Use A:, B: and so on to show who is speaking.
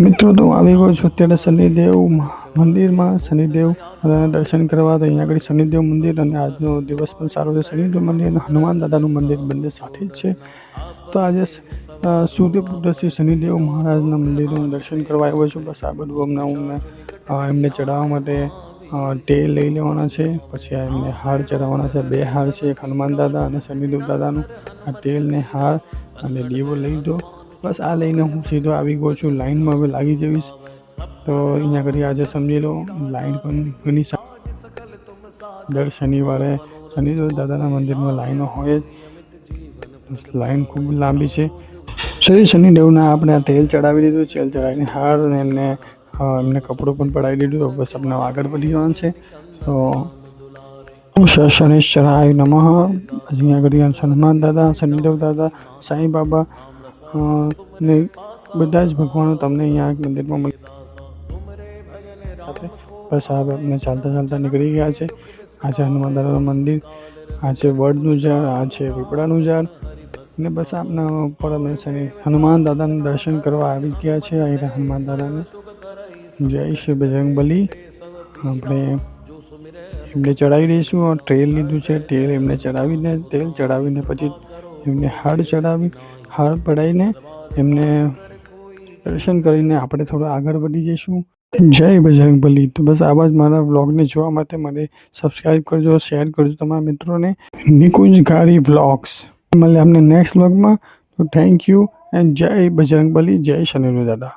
A: મિત્રો તો હું આવી ગયો છું અત્યારે શનિદેવ મંદિરમાં શનિદેવ દર્શન કરવા. તો અહીંયા આગળ શનિદેવ મંદિર અને આજનો દિવસ પણ સારો છે. શનિદેવ મંદિર અને હનુમાન દાદાનું મંદિર બંને સાથે જ છે. તો આજે સૂર્યપુત્ર શ્રી શનિદેવ મહારાજના મંદિરનું દર્શન કરવા આવ્યો છું. બસ આ બધું અમને એમને ચડાવવા માટે તેલ લઈ લેવાના છે. પછી એમને હાર ચડાવવાના છે. 2 હાર છે, એક હનુમાન દાદા અને શનિદેવ દાદાનું. આ તેલ ને હાર અને દીવો લઈ દો. બસ આ લઈને હું સીધો આવી ગયો છું. લાઈનમાં હવે લાગી જઈશ. તો અહીંયા આગળ આજે સમજી લો લાઈન પણ ઘણી દર શનિવારે શનિદેવ દાદાના મંદિરમાં લાઈનો હોય. લાઈન ખૂબ લાંબી છે. શ્રી શનિદેવના આપણે આ તેલ ચડાવી દીધું. તેલ ચડાવીને હાર ને એમને કપડું પણ પડાવી દીધું. તો બસ આપણે આગળ વધી જવાનું છે. તો શનિશ્ચરાય નમઃ. અહીંયા આગળ હનુમાન દાદા, શનિદેવ દાદા, સાંઈ બાબા ને બધા જ ભગવાનો તમને અહીંયા મંદિરમાં મળે. બસ આ આપણે ચાલતા ચાલતા નીકળી ગયા છે. આ છે હનુમાન દાદાનું મંદિર, આ છે વડનું ઝાડ, આ છે પીપળાનું ઝાડ ને બસ આપના ઉપર અમે હનુમાન દાદાનું દર્શન કરવા આવી ગયા છે. અહીં હનુમાન દાદાને જય શ્રી બજરંગબલી. આપણે એમને ચડાવી દઈશું. તેલ લીધું છે, તેલ એમને ચડાવીને તેલ ચડાવીને પછી એમને હાર ચડાવી હાર પડાવીને એમને દર્શન કરીને આપણે થોડું આગળ વધી જઈશું. જય બજરંગબલી. તો બસ આવા જ મારા વ્લોગને જોવા માટે મને સબસ્ક્રાઈબ કરજો, શેર કરજો તમારા મિત્રોને. નિકુંજ ગાડી વ્લોગ્સ મળે અમને નેક્સ્ટ વ્લોગમાં. તો થેન્ક યુ એન્ડ જય બજરંગબલી, જય શનિદેવ દાદા.